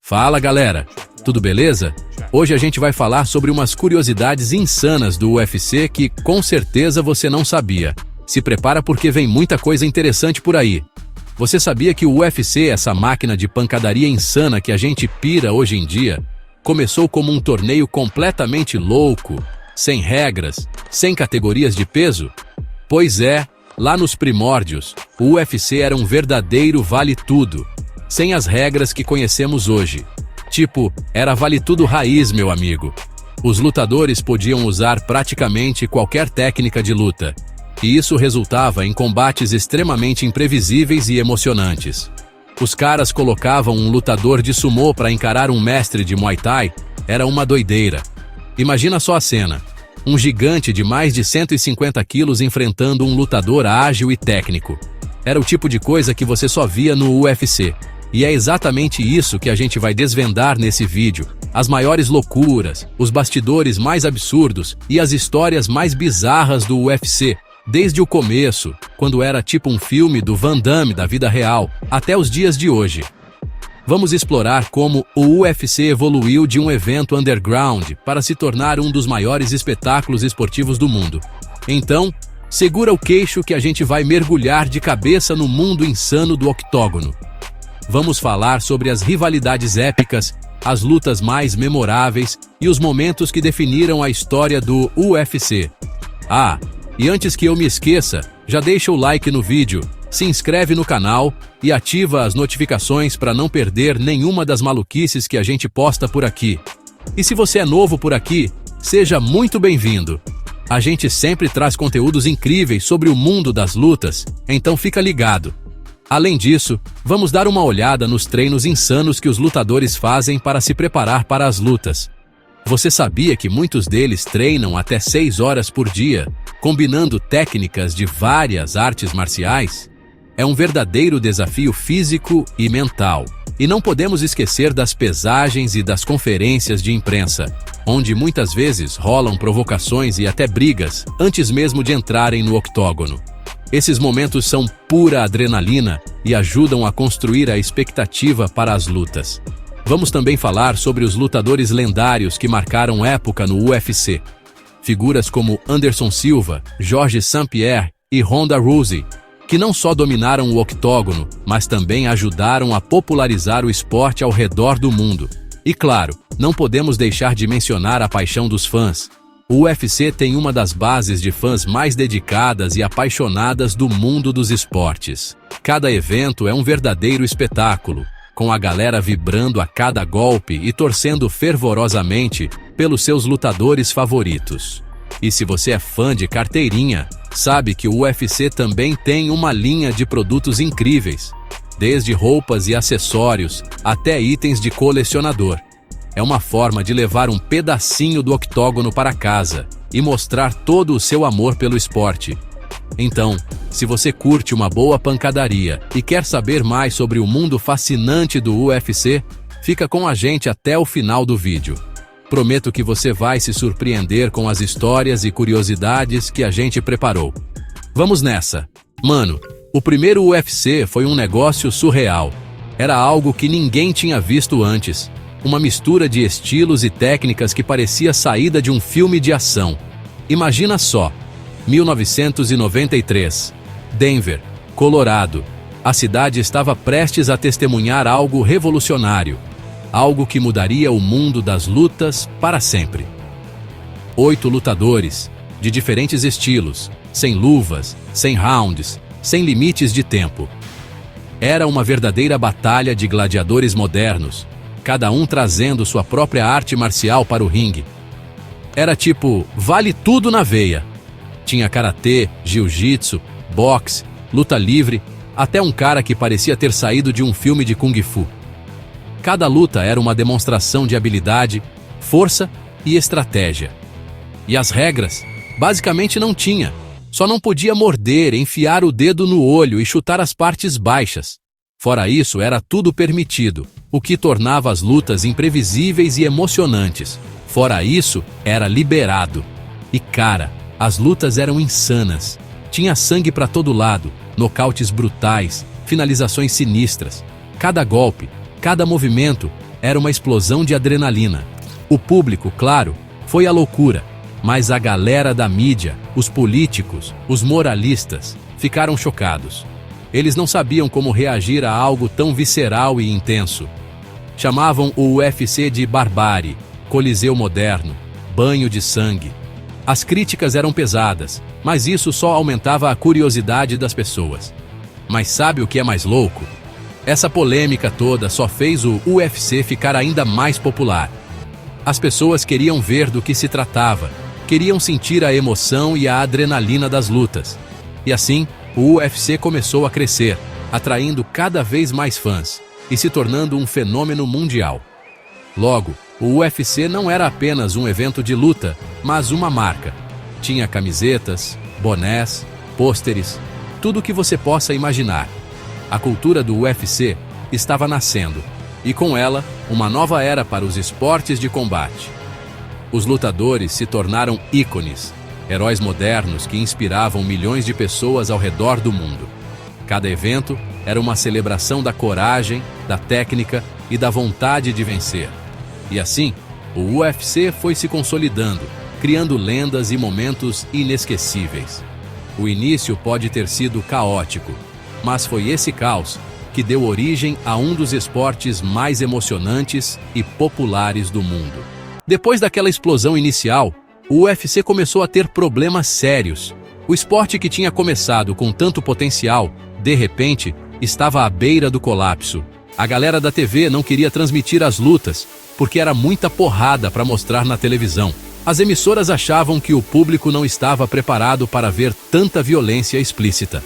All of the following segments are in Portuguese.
Fala galera, tudo beleza? Hoje a gente vai falar sobre umas curiosidades insanas do UFC que com certeza você não sabia. Se prepara porque vem muita coisa interessante por aí. Você sabia que o UFC, essa máquina de pancadaria insana que a gente pira hoje em dia, começou como um torneio completamente louco, sem regras, sem categorias de peso? Pois é, lá nos primórdios, o UFC era um verdadeiro vale-tudo, sem as regras que conhecemos hoje. Tipo, era vale-tudo raiz, meu amigo. Os lutadores podiam usar praticamente qualquer técnica de luta, e isso resultava em combates extremamente imprevisíveis e emocionantes. Os caras colocavam um lutador de sumô para encarar um mestre de Muay Thai, era uma doideira. Imagina só a cena. Um gigante de mais de 150 quilos enfrentando um lutador ágil e técnico. Era o tipo de coisa que você só via no UFC. E é exatamente isso que a gente vai desvendar nesse vídeo. As maiores loucuras, os bastidores mais absurdos e as histórias mais bizarras do UFC. Desde o começo, quando era tipo um filme do Van Damme da vida real, até os dias de hoje. Vamos explorar como o UFC evoluiu de um evento underground para se tornar um dos maiores espetáculos esportivos do mundo. Então, segura o queixo que a gente vai mergulhar de cabeça no mundo insano do octógono. Vamos falar sobre as rivalidades épicas, as lutas mais memoráveis e os momentos que definiram a história do UFC. Ah, e antes que eu me esqueça, já deixa o like no vídeo, se inscreve no canal e ativa as notificações para não perder nenhuma das maluquices que a gente posta por aqui. E se você é novo por aqui, seja muito bem-vindo. A gente sempre traz conteúdos incríveis sobre o mundo das lutas, então fica ligado. Além disso, vamos dar uma olhada nos treinos insanos que os lutadores fazem para se preparar para as lutas. Você sabia que muitos deles treinam até 6 horas por dia, combinando técnicas de várias artes marciais? É um verdadeiro desafio físico e mental. E não podemos esquecer das pesagens e das conferências de imprensa, onde muitas vezes rolam provocações e até brigas antes mesmo de entrarem no octógono. Esses momentos são pura adrenalina e ajudam a construir a expectativa para as lutas. Vamos também falar sobre os lutadores lendários que marcaram época no UFC. Figuras como Anderson Silva, Georges St-Pierre e Ronda Rousey, que não só dominaram o octógono, mas também ajudaram a popularizar o esporte ao redor do mundo. E claro, não podemos deixar de mencionar a paixão dos fãs. O UFC tem uma das bases de fãs mais dedicadas e apaixonadas do mundo dos esportes. Cada evento é um verdadeiro espetáculo, com a galera vibrando a cada golpe e torcendo fervorosamente pelos seus lutadores favoritos. E se você é fã de carteirinha, sabe que o UFC também tem uma linha de produtos incríveis, desde roupas e acessórios até itens de colecionador. É uma forma de levar um pedacinho do octógono para casa e mostrar todo o seu amor pelo esporte. Então, se você curte uma boa pancadaria e quer saber mais sobre o mundo fascinante do UFC, fica com a gente até o final do vídeo. Prometo que você vai se surpreender com as histórias e curiosidades que a gente preparou. Vamos nessa! Mano, o primeiro UFC foi um negócio surreal. Era algo que ninguém tinha visto antes. Uma mistura de estilos e técnicas que parecia saída de um filme de ação. Imagina só, 1993, Denver, Colorado. A cidade estava prestes a testemunhar algo revolucionário, algo que mudaria o mundo das lutas para sempre. 8 lutadores, de diferentes estilos, sem luvas, sem rounds, sem limites de tempo. Era uma verdadeira batalha de gladiadores modernos, cada um trazendo sua própria arte marcial para o ringue. Era tipo, vale tudo na veia. Tinha karatê, jiu-jitsu, boxe, luta livre, até um cara que parecia ter saído de um filme de kung fu. Cada luta era uma demonstração de habilidade, força e estratégia. E as regras? Basicamente não tinha. Só não podia morder, enfiar o dedo no olho e chutar as partes baixas. Fora isso, era tudo permitido, o que tornava as lutas imprevisíveis e emocionantes. Fora isso, era liberado. E cara, as lutas eram insanas. Tinha sangue pra todo lado, nocautes brutais, finalizações sinistras. Cada golpe, cada movimento era uma explosão de adrenalina. O público, claro, foi à loucura, mas a galera da mídia, os políticos, os moralistas, ficaram chocados. Eles não sabiam como reagir a algo tão visceral e intenso. Chamavam o UFC de barbárie, coliseu moderno, banho de sangue. As críticas eram pesadas, mas isso só aumentava a curiosidade das pessoas. Mas sabe o que é mais louco? Essa polêmica toda só fez o UFC ficar ainda mais popular. As pessoas queriam ver do que se tratava, queriam sentir a emoção e a adrenalina das lutas. E assim, o UFC começou a crescer, atraindo cada vez mais fãs e se tornando um fenômeno mundial. Logo, o UFC não era apenas um evento de luta, mas uma marca. Tinha camisetas, bonés, pôsteres, tudo o que você possa imaginar. A cultura do UFC estava nascendo, e com ela, uma nova era para os esportes de combate. Os lutadores se tornaram ícones, heróis modernos que inspiravam milhões de pessoas ao redor do mundo. Cada evento era uma celebração da coragem, da técnica e da vontade de vencer. E assim, o UFC foi se consolidando, criando lendas e momentos inesquecíveis. O início pode ter sido caótico, mas foi esse caos que deu origem a um dos esportes mais emocionantes e populares do mundo. Depois daquela explosão inicial, o UFC começou a ter problemas sérios. O esporte que tinha começado com tanto potencial, de repente, estava à beira do colapso. A galera da TV não queria transmitir as lutas, porque era muita porrada para mostrar na televisão. As emissoras achavam que o público não estava preparado para ver tanta violência explícita.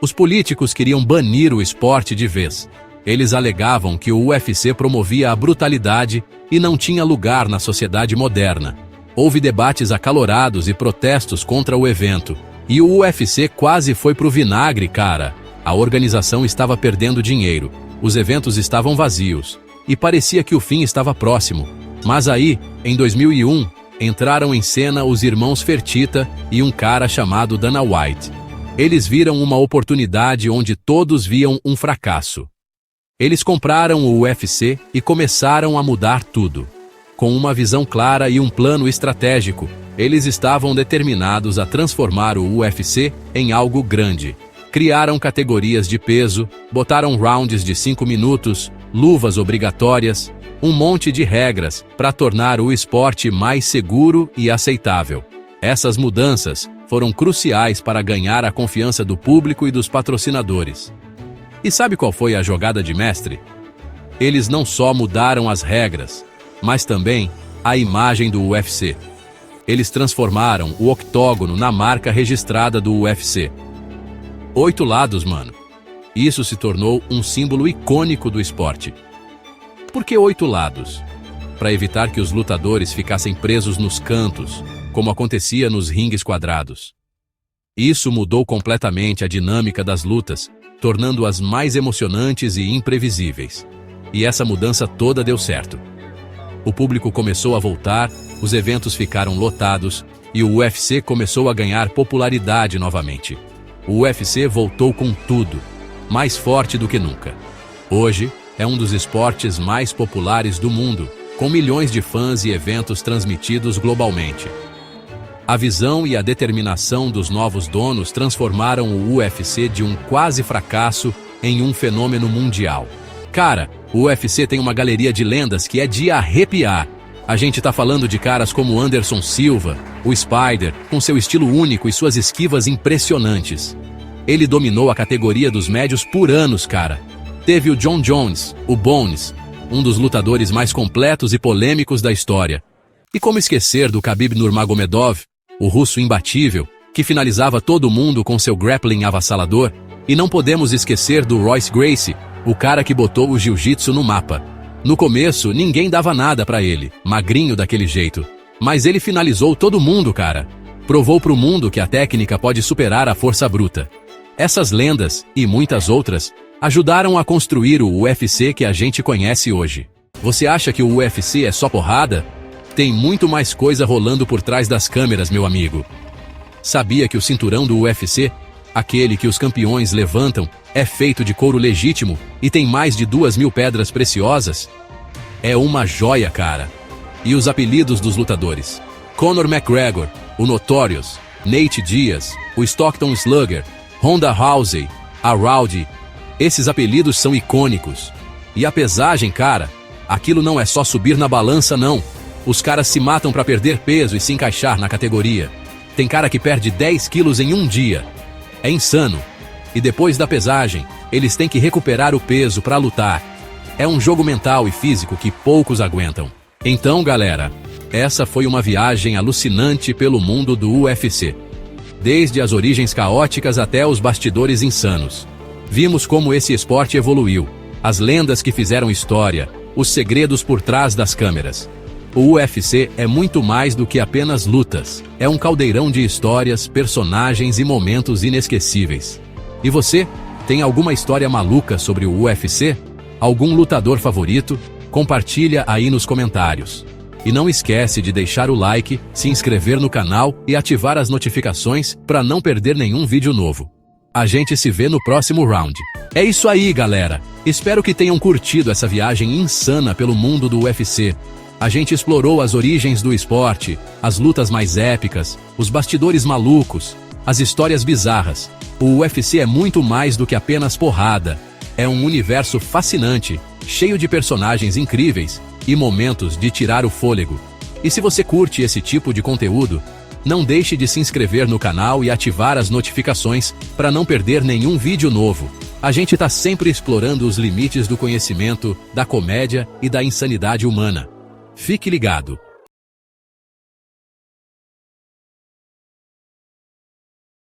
Os políticos queriam banir o esporte de vez. Eles alegavam que o UFC promovia a brutalidade e não tinha lugar na sociedade moderna. Houve debates acalorados e protestos contra o evento. E o UFC quase foi pro vinagre, cara. A organização estava perdendo dinheiro, os eventos estavam vazios, e parecia que o fim estava próximo. Mas aí, em 2001, entraram em cena os irmãos Fertitta e um cara chamado Dana White. Eles viram uma oportunidade onde todos viam um fracasso. Eles compraram o UFC e começaram a mudar tudo. Com uma visão clara e um plano estratégico, eles estavam determinados a transformar o UFC em algo grande. Criaram categorias de peso, botaram rounds de 5 minutos, luvas obrigatórias, um monte de regras para tornar o esporte mais seguro e aceitável. Essas mudanças foram cruciais para ganhar a confiança do público e dos patrocinadores. E sabe qual foi a jogada de mestre? Eles não só mudaram as regras, mas também a imagem do UFC. Eles transformaram o octógono na marca registrada do UFC. 8 lados, mano. Isso se tornou um símbolo icônico do esporte. Por que 8 lados? Para evitar que os lutadores ficassem presos nos cantos, como acontecia nos ringues quadrados. Isso mudou completamente a dinâmica das lutas, tornando-as mais emocionantes e imprevisíveis. E essa mudança toda deu certo. O público começou a voltar, os eventos ficaram lotados e o UFC começou a ganhar popularidade novamente. O UFC voltou com tudo, mais forte do que nunca. Hoje, é um dos esportes mais populares do mundo, com milhões de fãs e eventos transmitidos globalmente. A visão e a determinação dos novos donos transformaram o UFC de um quase fracasso em um fenômeno mundial. Cara, o UFC tem uma galeria de lendas que é de arrepiar. A gente tá falando de caras como Anderson Silva, o Spider, com seu estilo único e suas esquivas impressionantes. Ele dominou a categoria dos médios por anos, cara. Teve o John Jones, o Bones, um dos lutadores mais completos e polêmicos da história. E como esquecer do Khabib Nurmagomedov, o russo imbatível, que finalizava todo mundo com seu grappling avassalador? E não podemos esquecer do Royce Gracie, o cara que botou o jiu-jitsu no mapa. No começo, ninguém dava nada pra ele, magrinho daquele jeito. Mas ele finalizou todo mundo, cara. Provou pro mundo que a técnica pode superar a força bruta. Essas lendas, e muitas outras, ajudaram a construir o UFC que a gente conhece hoje. Você acha que o UFC é só porrada? Tem muito mais coisa rolando por trás das câmeras, meu amigo. Sabia que o cinturão do UFC, aquele que os campeões levantam, é feito de couro legítimo e tem mais de 2.000 pedras preciosas? É uma joia, cara. E os apelidos dos lutadores? Conor McGregor, o Notorious, Nate Diaz, o Stockton Slugger, Ronda Rousey, a Rowdy. Esses apelidos são icônicos. E a pesagem, cara, aquilo não é só subir na balança, não. Os caras se matam pra perder peso e se encaixar na categoria. Tem cara que perde 10 quilos em um dia. É insano. E depois da pesagem, eles têm que recuperar o peso pra lutar. É um jogo mental e físico que poucos aguentam. Então, galera, essa foi uma viagem alucinante pelo mundo do UFC. Desde as origens caóticas até os bastidores insanos. Vimos como esse esporte evoluiu, as lendas que fizeram história, os segredos por trás das câmeras. O UFC é muito mais do que apenas lutas. É um caldeirão de histórias, personagens e momentos inesquecíveis. E você, tem alguma história maluca sobre o UFC? Algum lutador favorito? Compartilha aí nos comentários. E não esquece de deixar o like, se inscrever no canal e ativar as notificações para não perder nenhum vídeo novo. A gente se vê no próximo round. É isso aí, galera. Espero que tenham curtido essa viagem insana pelo mundo do UFC. A gente explorou as origens do esporte, as lutas mais épicas, os bastidores malucos, as histórias bizarras. O UFC é muito mais do que apenas porrada. É um universo fascinante, cheio de personagens incríveis e momentos de tirar o fôlego. E se você curte esse tipo de conteúdo, não deixe de se inscrever no canal e ativar as notificações para não perder nenhum vídeo novo. A gente está sempre explorando os limites do conhecimento, da comédia e da insanidade humana. Fique ligado!